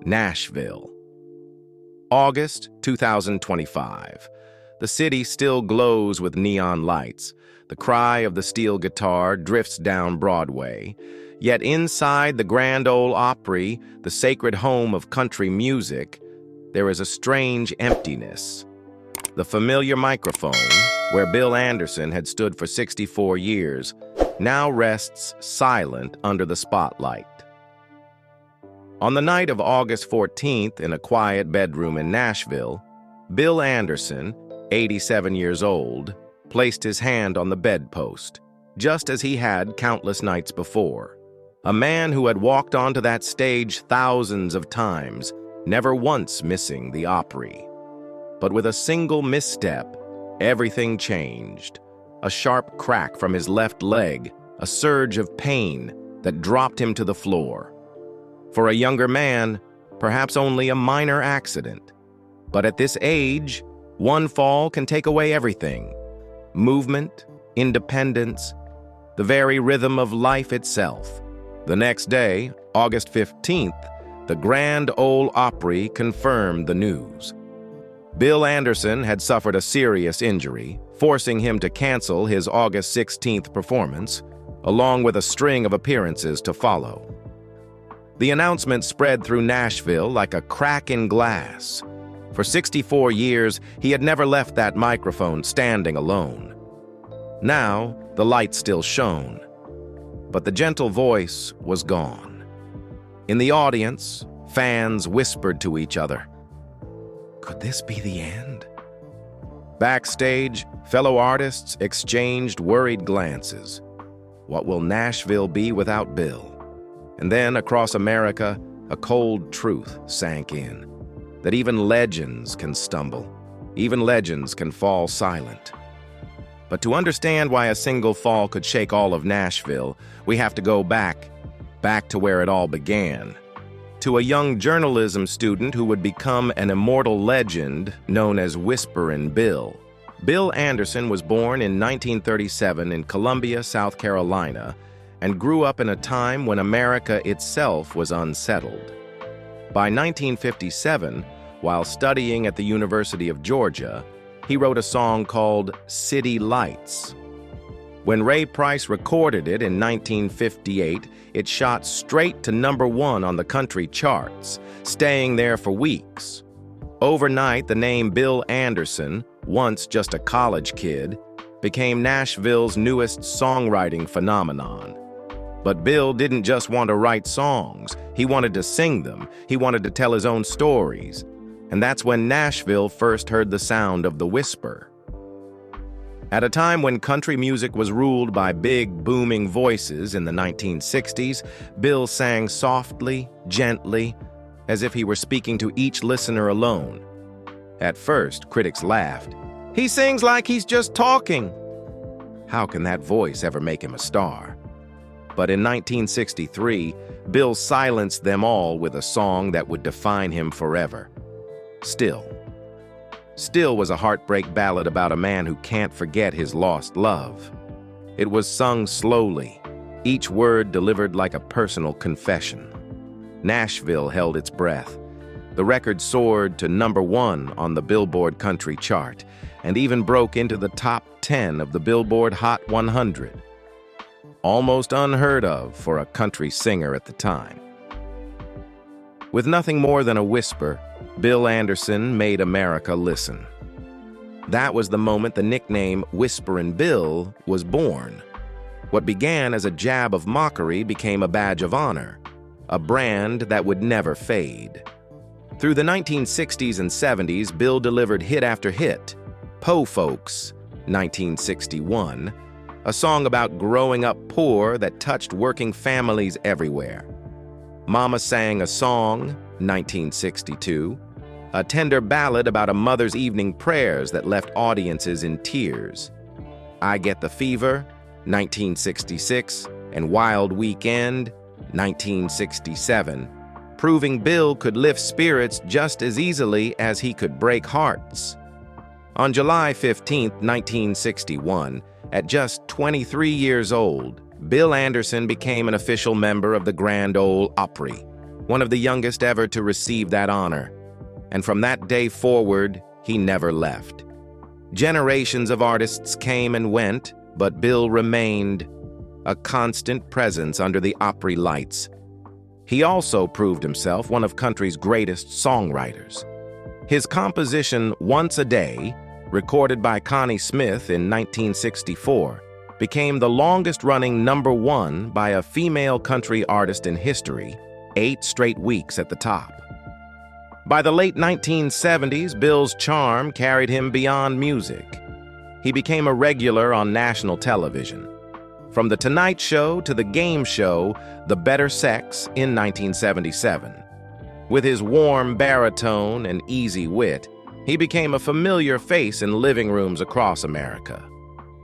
Nashville. August 2025. The city still glows with neon lights. The cry of the steel guitar drifts down Broadway. Yet inside the Grand Ole Opry, the sacred home of country music, there is a strange emptiness. The familiar microphone, where Bill Anderson had stood for 64 years, now rests silent under the spotlight. On the night of August 14th, in a quiet bedroom in Nashville, Bill Anderson, 87 years old, placed his hand on the bedpost, just as he had countless nights before. A man who had walked onto that stage thousands of times, never once missing the Opry. But with a single misstep, everything changed. A sharp crack from his left leg, a surge of pain that dropped him to the floor. For a younger man, perhaps only a minor accident. But at this age, one fall can take away everything. Movement, independence, the very rhythm of life itself. The next day, August 15th, the Grand Ole Opry confirmed the news. Bill Anderson had suffered a serious injury, forcing him to cancel his August 16th performance, along with a string of appearances to follow. The announcement spread through Nashville like a crack in glass. For 64 years, he had never left that microphone standing alone. Now, the light still shone, but the gentle voice was gone. In the audience, fans whispered to each other, "Could this be the end?" Backstage, fellow artists exchanged worried glances. What will Nashville be without Bill? And then, across America, a cold truth sank in, that even legends can stumble. Even legends can fall silent. But to understand why a single fall could shake all of Nashville, we have to go back to where it all began. To a young journalism student who would become an immortal legend known as Whisperin Bill. Bill Anderson was born in 1937 in Columbia, South Carolina, and grew up in a time when America itself was unsettled. By 1957, while studying at the University of Georgia, he wrote a song called City Lights. When Ray Price recorded it in 1958, it shot straight to #1 on the country charts, staying there for weeks. Overnight, the name Bill Anderson, once just a college kid, became Nashville's newest songwriting phenomenon. But Bill didn't just want to write songs. He wanted to sing them. He wanted to tell his own stories. And that's when Nashville first heard the sound of the whisper. At a time when country music was ruled by big, booming voices in the 1960s, Bill sang softly, gently, as if he were speaking to each listener alone. At first, critics laughed. "He sings like he's just talking." How can that voice ever make him a star? But in 1963, Bill silenced them all with a song that would define him forever. Still. Still was a heartbreak ballad about a man who can't forget his lost love. It was sung slowly, each word delivered like a personal confession. Nashville held its breath. The record soared to #1 on the Billboard Country Chart and even broke into the top 10 of the Billboard Hot 100. Almost unheard of for a country singer at the time. With nothing more than a whisper, Bill Anderson made America listen. That was the moment the nickname Whisperin Bill was born. What began as a jab of mockery became a badge of honor, a brand that would never fade. Through the 1960s and 70s, Bill delivered hit after hit. Po' Folks, 1961, a song about growing up poor that touched working families everywhere. Mama Sang a Song, 1962, a tender ballad about a mother's evening prayers that left audiences in tears. I Get the Fever, 1966, and Wild Weekend, 1967, proving Bill could lift spirits just as easily as he could break hearts. On July 15, 1961, at just 23 years old, Bill Anderson became an official member of the Grand Ole Opry. one of the youngest ever to receive that honor. And from that day forward, he never left. Generations of artists came and went, but Bill remained a constant presence under the Opry lights. He also proved himself one of country's greatest songwriters. His composition, Once a Day, recorded by Connie Smith in 1964, became the longest-running #1 by a female country artist in history, 8 straight weeks at the top. By the late 1970s, Bill's charm carried him beyond music. He became a regular on national television. From The Tonight Show to the game show The Better Sex in 1977. With his warm baritone and easy wit, he became a familiar face in living rooms across America.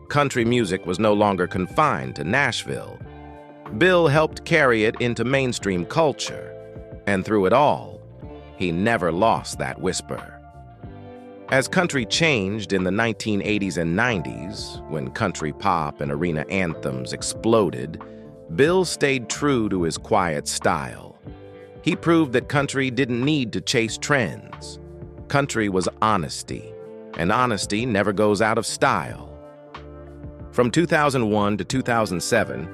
Country music was no longer confined to Nashville. Bill helped carry it into mainstream culture, and through it all, he never lost that whisper. As country changed in the 1980s and 90s, when country pop and arena anthems exploded, Bill stayed true to his quiet style. He proved that country didn't need to chase trends. Country was honesty, and honesty never goes out of style. From 2001 to 2007,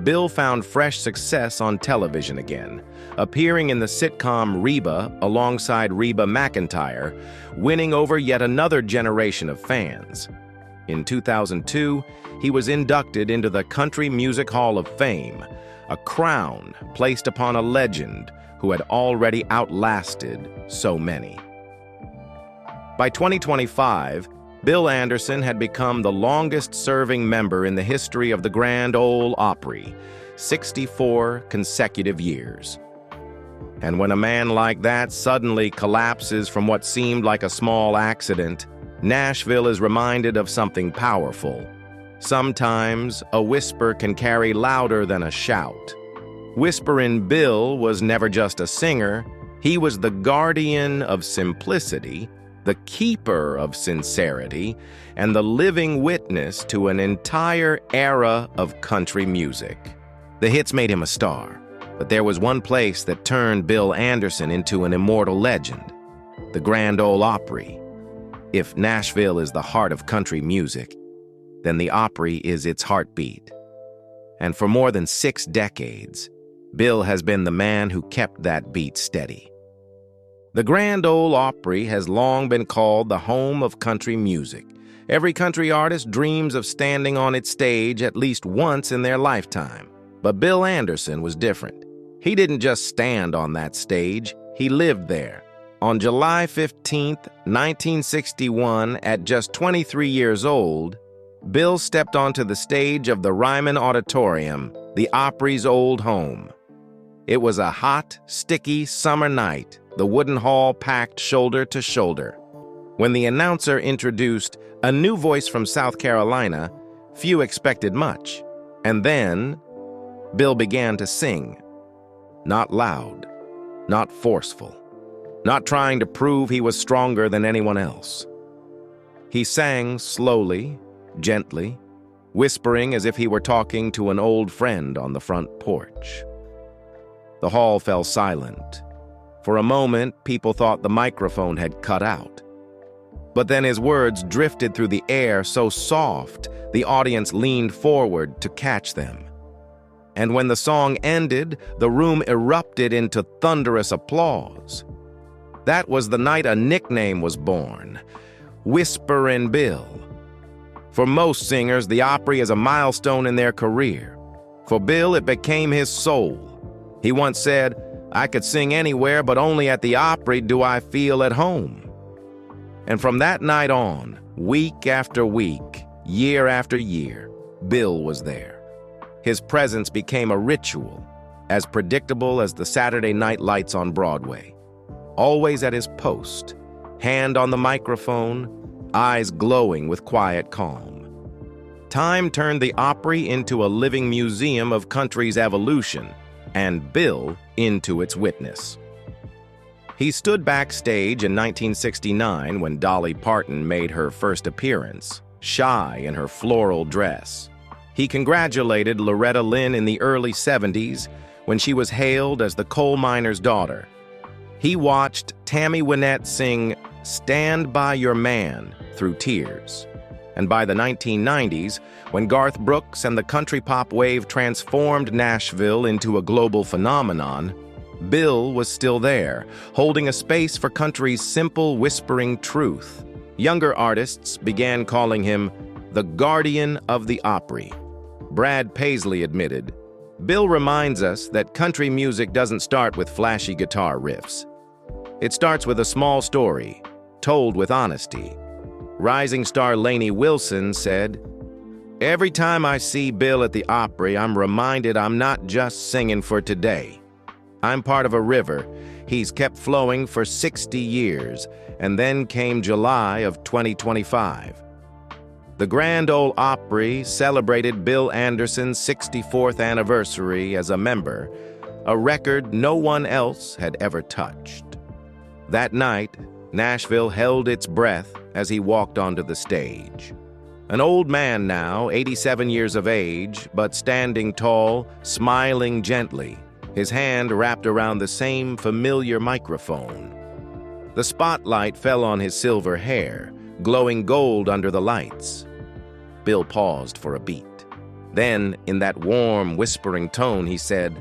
Bill found fresh success on television again, appearing in the sitcom Reba alongside Reba McEntire, winning over yet another generation of fans. In 2002, he was inducted into the Country Music Hall of Fame, a crown placed upon a legend who had already outlasted so many. By 2025, Bill Anderson had become the longest-serving member in the history of the Grand Ole Opry, 64 consecutive years. And when a man like that suddenly collapses from what seemed like a small accident, Nashville is reminded of something powerful. Sometimes a whisper can carry louder than a shout. Whisperin Bill was never just a singer, he was the guardian of simplicity, the keeper of sincerity, and the living witness to an entire era of country music. The hits made him a star, but there was one place that turned Bill Anderson into an immortal legend: the Grand Ole Opry. If Nashville is the heart of country music, then the Opry is its heartbeat. And for more than 6 decades, Bill has been the man who kept that beat steady. The Grand Ole Opry has long been called the home of country music. Every country artist dreams of standing on its stage at least once in their lifetime. But Bill Anderson was different. He didn't just stand on that stage, he lived there. On July 15, 1961, at just 23 years old, Bill stepped onto the stage of the Ryman Auditorium, the Opry's old home. It was a hot, sticky summer night, the wooden hall packed shoulder to shoulder. When the announcer introduced a new voice from South Carolina, few expected much. And then, Bill began to sing. Not loud, not forceful, not trying to prove he was stronger than anyone else. He sang slowly, gently, whispering as if he were talking to an old friend on the front porch. The hall fell silent. For a moment, people thought the microphone had cut out. But then his words drifted through the air so soft, the audience leaned forward to catch them. And when the song ended, the room erupted into thunderous applause. That was the night a nickname was born, Whisperin Bill. For most singers, the Opry is a milestone in their career. For Bill, it became his soul. He once said, "I could sing anywhere, but only at the Opry do I feel at home." And from that night on, week after week, year after year, Bill was there. His presence became a ritual, as predictable as the Saturday night lights on Broadway. Always at his post, hand on the microphone, eyes glowing with quiet calm. Time turned the Opry into a living museum of country's evolution, and Bill into its witness. He stood backstage in 1969 when Dolly Parton made her first appearance, shy in her floral dress. He congratulated Loretta Lynn in the early 70s when she was hailed as the coal miner's daughter. He watched Tammy Wynette sing "Stand By Your Man" through tears. And by the 1990s, when Garth Brooks and the country pop wave transformed Nashville into a global phenomenon, Bill was still there, holding a space for country's simple, whispering truth. Younger artists began calling him the Guardian of the Opry. Brad Paisley admitted, "Bill reminds us that country music doesn't start with flashy guitar riffs. It starts with a small story, told with honesty." Rising star Lainey Wilson said, "Every time I see Bill at the Opry, I'm reminded I'm not just singing for today. I'm part of a river he's kept flowing for 60 years, and then came July of 2025. The Grand Ole Opry celebrated Bill Anderson's 64th anniversary as a member, a record no one else had ever touched. That night, Nashville held its breath as he walked onto the stage. An old man now, 87 years of age, but standing tall, smiling gently, his hand wrapped around the same familiar microphone. The spotlight fell on his silver hair, glowing gold under the lights. Bill paused for a beat. Then, in that warm, whispering tone, he said,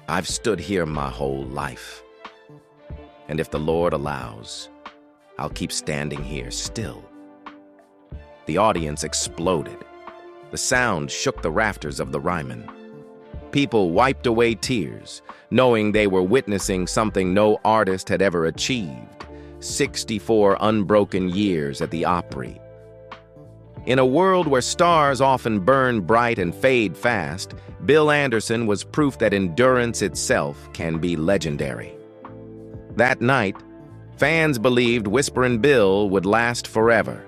"I've stood here my whole life. And if the Lord allows, I'll keep standing here still." The audience exploded. The sound shook the rafters of the Ryman. People wiped away tears, knowing they were witnessing something no artist had ever achieved. 64 unbroken years at the Opry. In a world where stars often burn bright and fade fast, Bill Anderson was proof that endurance itself can be legendary. That night, fans believed Whisperin Bill would last forever.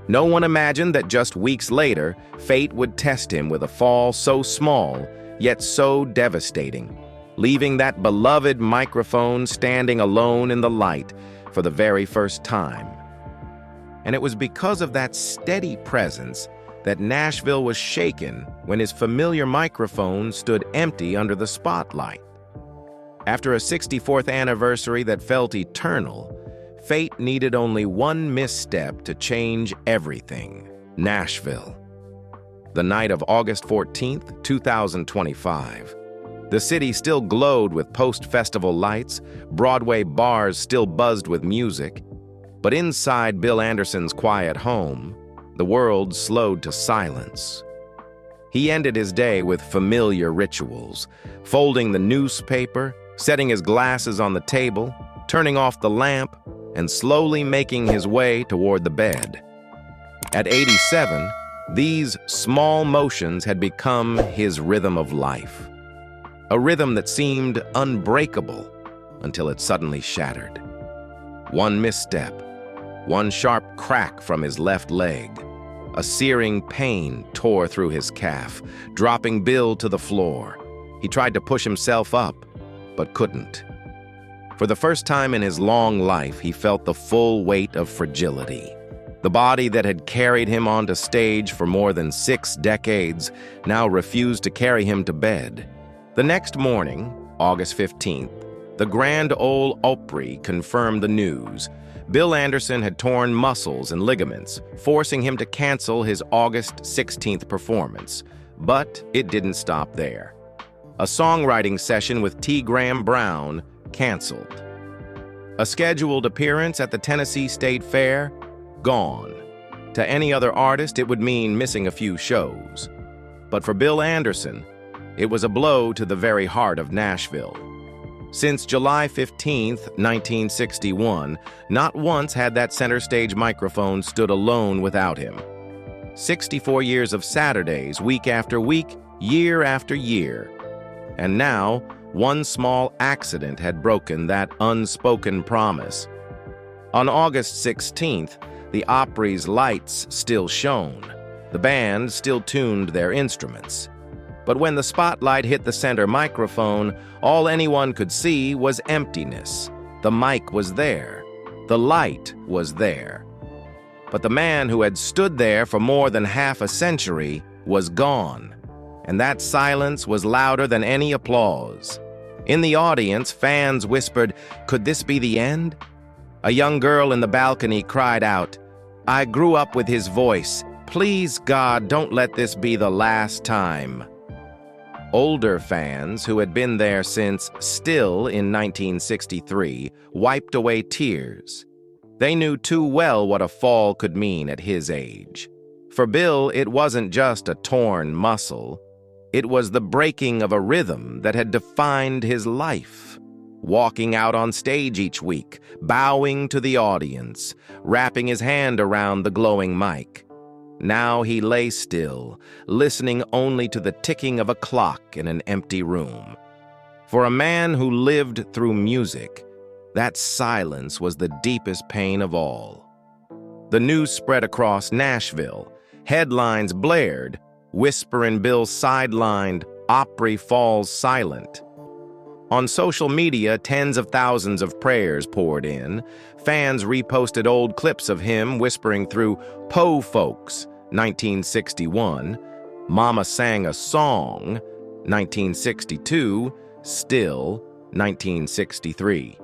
No one imagined that just weeks later, fate would test him with a fall so small, yet so devastating, leaving that beloved microphone standing alone in the light for the very first time. And it was because of that steady presence that Nashville was shaken when his familiar microphone stood empty under the spotlight. After a 64th anniversary that felt eternal, fate needed only one misstep to change everything. Nashville. The night of August 14th, 2025. The city still glowed with post-festival lights, Broadway bars still buzzed with music, but inside Bill Anderson's quiet home, the world slowed to silence. He ended his day with familiar rituals, folding the newspaper, setting his glasses on the table, turning off the lamp, and slowly making his way toward the bed. At 87, these small motions had become his rhythm of life. A rhythm that seemed unbreakable until it suddenly shattered. One misstep, one sharp crack from his left leg. A searing pain tore through his calf, dropping Bill to the floor. He tried to push himself up, but couldn't. For the first time in his long life, he felt the full weight of fragility. The body that had carried him onto stage for more than 6 decades now refused to carry him to bed. The next morning, August 15th, the Grand Ole Opry confirmed the news. Bill Anderson had torn muscles and ligaments, forcing him to cancel his August 16th performance. But it didn't stop there. A songwriting session with T. Graham Brown canceled. A scheduled appearance at the Tennessee State Fair gone. To any other artist, it would mean missing a few shows. But for Bill Anderson, it was a blow to the very heart of Nashville. Since July 15, 1961, not once had that center stage microphone stood alone without him. 64 years of Saturdays, week after week, year after year. And now, one small accident had broken that unspoken promise. On August 16th, the Opry's lights still shone. The band still tuned their instruments. But when the spotlight hit the center microphone, all anyone could see was emptiness. The mic was there. The light was there. But the man who had stood there for more than half a century was gone. and that silence was louder than any applause. In the audience, fans whispered, "Could this be the end?" A young girl in the balcony cried out, "I grew up with his voice. Please, God, don't let this be the last time." Older fans who had been there since Still in 1963 wiped away tears. They knew too well what a fall could mean at his age. For Bill, it wasn't just a torn muscle. It was the breaking of a rhythm that had defined his life. Walking out on stage each week, bowing to the audience, wrapping his hand around the glowing mic. Now he lay still, listening only to the ticking of a clock in an empty room. For a man who lived through music, that silence was the deepest pain of all. The news spread across Nashville. Headlines blared, Whisperin Bill sidelined, Opry falls silent. On social media, tens of thousands of prayers poured in. Fans reposted old clips of him whispering through "Po Folks," 1961, "Mama Sang a Song," 1962, "Still," 1963.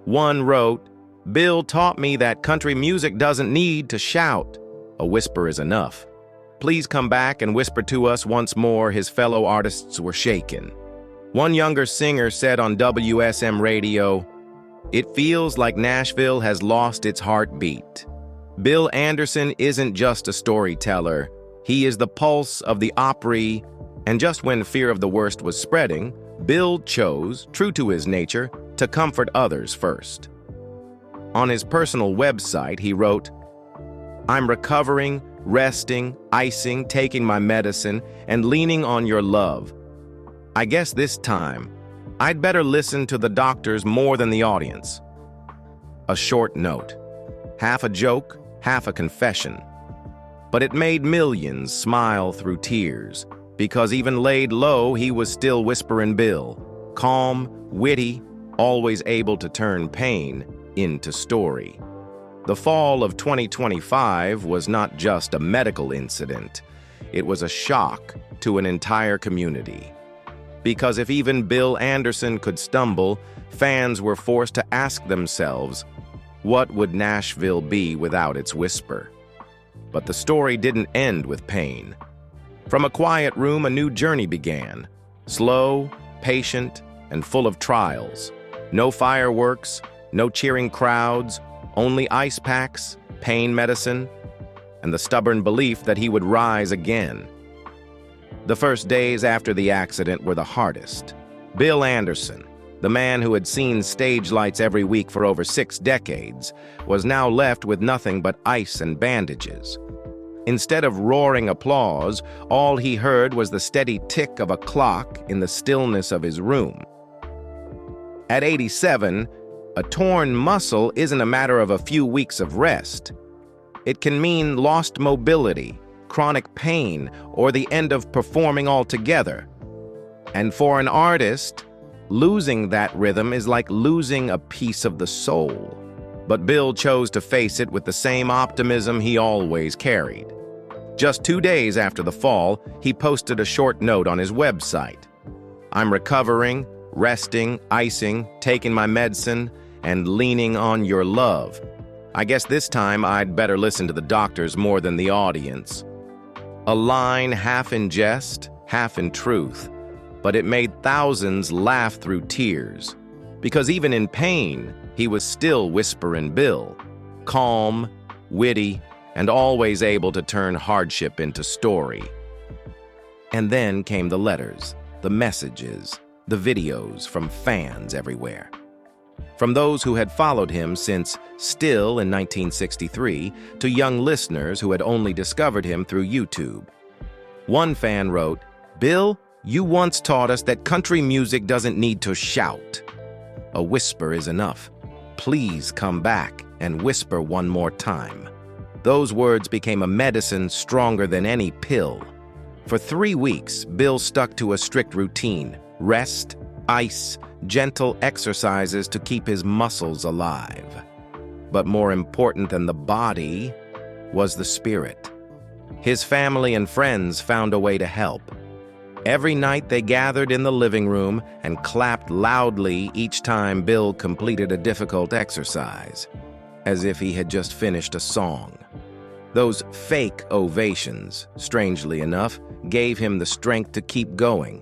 One wrote, "Bill taught me that country music doesn't need to shout. A whisper is enough. Please come back and whisper to us once more." His fellow artists were shaken. One younger singer said on WSM radio, "It feels like Nashville has lost its heartbeat. Bill Anderson isn't just a storyteller. He is the pulse of the Opry." And just when fear of the worst was spreading, Bill chose, true to his nature, to comfort others first. On his personal website, he wrote, "I'm recovering, resting, icing, taking my medicine, and leaning on your love. I guess this time, I'd better listen to the doctors more than the audience." A short note, half a joke, half a confession. But it made millions smile through tears, because even laid low, he was still Whisperin Bill, calm, witty, always able to turn pain into story. The fall of 2025 was not just a medical incident. It was a shock to an entire community. Because if even Bill Anderson could stumble, fans were forced to ask themselves, what would Nashville be without its whisper? But the story didn't end with pain. From a quiet room, a new journey began. Slow, patient, and full of trials. No fireworks, no cheering crowds, only ice packs, pain medicine, and the stubborn belief that he would rise again. The first days after the accident were the hardest. Bill Anderson, the man who had seen stage lights every week for over 6 decades, was now left with nothing but ice and bandages. Instead of roaring applause, all he heard was the steady tick of a clock in the stillness of his room. At 87, a torn muscle isn't a matter of a few weeks of rest. It can mean lost mobility, chronic pain, or the end of performing altogether. And for an artist, losing that rhythm is like losing a piece of the soul. But Bill chose to face it with the same optimism he always carried. Just 2 days after the fall, he posted a short note on his website. "I'm recovering, resting, icing, taking my medicine, and leaning on your love. I guess this time I'd better listen to the doctors more than the audience." A line half in jest, half in truth, but it made thousands laugh through tears. Because even in pain, he was still Whisperin Bill, calm, witty, and always able to turn hardship into story. And then came the letters, the messages, the videos from fans everywhere. From those who had followed him since Still in 1963 to young listeners who had only discovered him through YouTube. One fan wrote, "Bill, you once taught us that country music doesn't need to shout. A whisper is enough. Please come back and whisper one more time." Those words became a medicine stronger than any pill. For 3 weeks, Bill stuck to a strict routine: rest, ice, gentle exercises to keep his muscles alive. But more important than the body was the spirit. His family and friends found a way to help. Every night they gathered in the living room and clapped loudly each time Bill completed a difficult exercise, as if he had just finished a song. Those fake ovations, strangely enough, gave him the strength to keep going.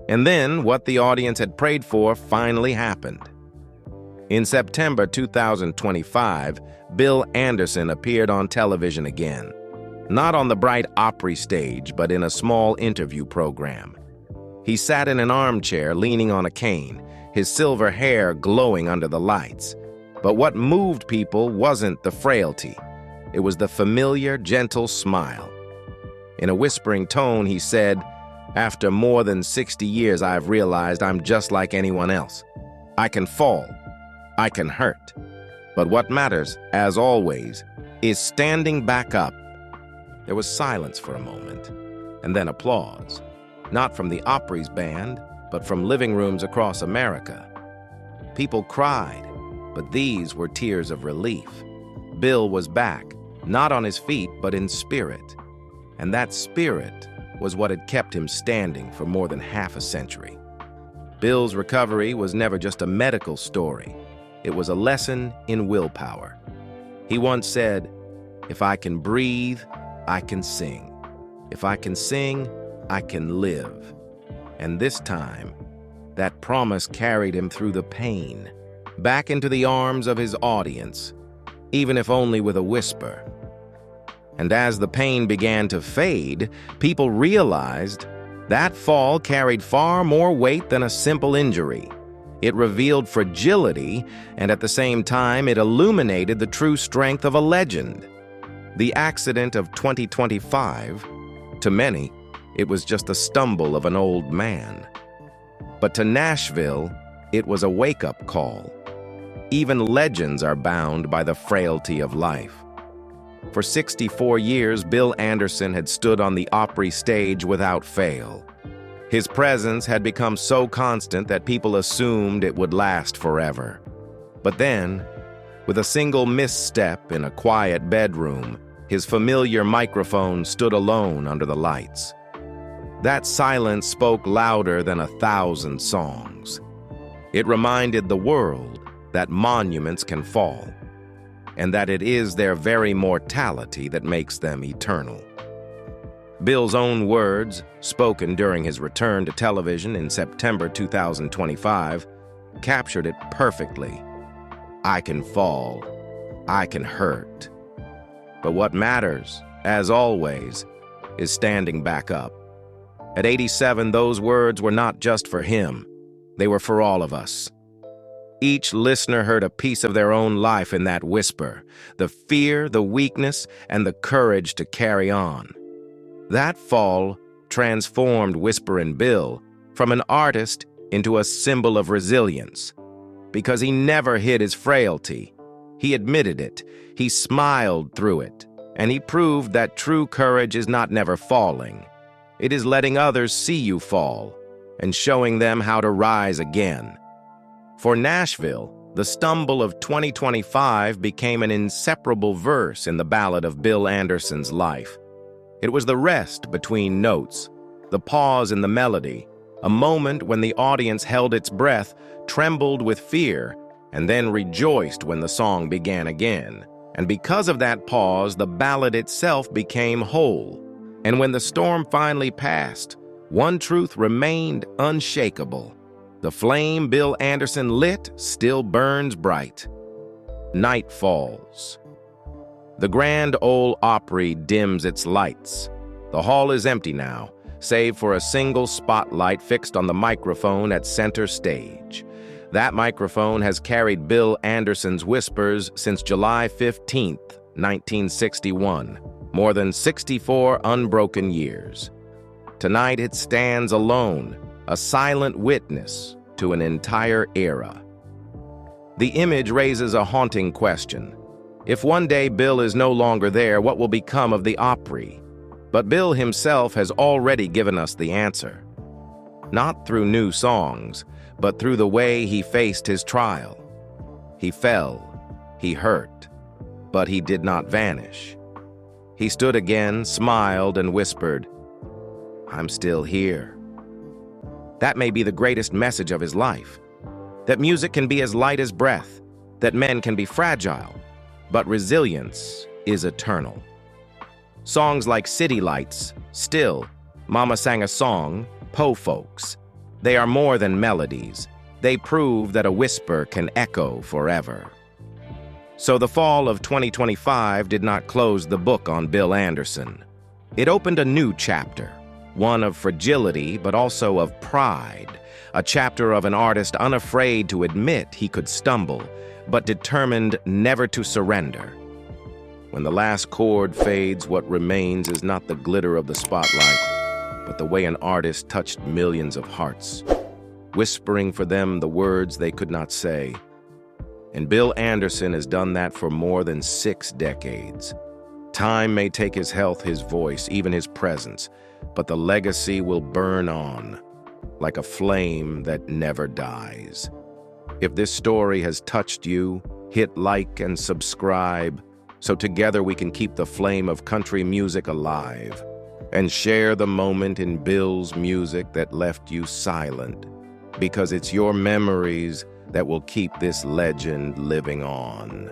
And then what the audience had prayed for finally happened. In September 2025, Bill Anderson appeared on television again. Not on the bright Opry stage, but in a small interview program. He sat in an armchair leaning on a cane, his silver hair glowing under the lights. But what moved people wasn't the frailty. It was the familiar, gentle smile. In a whispering tone, he said, "After more than 60 years, I've realized I'm just like anyone else. I can fall. I can hurt. But what matters, as always, is standing back up." There was silence for a moment, and then applause. Not from the Opry's band, but from living rooms across America. People cried, but these were tears of relief. Bill was back, not on his feet, but in spirit. And that spirit was what had kept him standing for more than half a century. Bill's recovery was never just a medical story. It was a lesson in willpower. He once said, "If I can breathe, I can sing. If I can sing, I can live." And this time, that promise carried him through the pain, back into the arms of his audience, even if only with a whisper. And as the pain began to fade, people realized that fall carried far more weight than a simple injury. It revealed fragility, and at the same time, it illuminated the true strength of a legend. The accident of 2025, to many, it was just the stumble of an old man. But to Nashville, it was a wake-up call. Even legends are bound by the frailty of life. For 64 years, Bill Anderson had stood on the Opry stage without fail. His presence had become so constant that people assumed it would last forever. But then, with a single misstep in a quiet bedroom, his familiar microphone stood alone under the lights. That silence spoke louder than 1,000 songs. It reminded the world that monuments can fall, and that it is their very mortality that makes them eternal. Bill's own words, spoken during his return to television in September 2025, captured it perfectly. "I can fall. I can hurt. But what matters, as always, is standing back up." At 87, those words were not just for him. They were for all of us. Each listener heard a piece of their own life in that whisper, the fear, the weakness, and the courage to carry on. That fall transformed Whisperin Bill from an artist into a symbol of resilience. Because he never hid his frailty. He admitted it, he smiled through it, and he proved that true courage is not never falling. It is letting others see you fall and showing them how to rise again. For Nashville, the stumble of 2025 became an inseparable verse in the ballad of Bill Anderson's life. It was the rest between notes, the pause in the melody, a moment when the audience held its breath, trembled with fear, and then rejoiced when the song began again. And because of that pause, the ballad itself became whole. And when the storm finally passed, one truth remained unshakable. The flame Bill Anderson lit still burns bright. Night falls. The Grand Ole Opry dims its lights. The hall is empty now, save for a single spotlight fixed on the microphone at center stage. That microphone has carried Bill Anderson's whispers since July 15th, 1961, more than 64 unbroken years. Tonight it stands alone, a silent witness to an entire era. The image raises a haunting question. If one day Bill is no longer there, what will become of the Opry? But Bill himself has already given us the answer. Not through new songs, but through the way he faced his trial. He fell, he hurt, but he did not vanish. He stood again, smiled, and whispered, "I'm still here." That may be the greatest message of his life. That music can be as light as breath, that men can be fragile, but resilience is eternal. Songs like City Lights, Still, Mama Sang a Song, Po Folks, they are more than melodies. They prove that a whisper can echo forever. So the fall of 2025 did not close the book on Bill Anderson. It opened a new chapter, one of fragility but also of pride, a chapter of an artist unafraid to admit he could stumble, but determined never to surrender. When the last chord fades, what remains is not the glitter of the spotlight, but the way an artist touched millions of hearts, whispering for them the words they could not say. And Bill Anderson has done that for more than 6 decades. Time may take his health, his voice, even his presence, but the legacy will burn on, like a flame that never dies. If this story has touched you, hit like and subscribe, so together we can keep the flame of country music alive and share the moment in Bill's music that left you silent, because it's your memories that will keep this legend living on.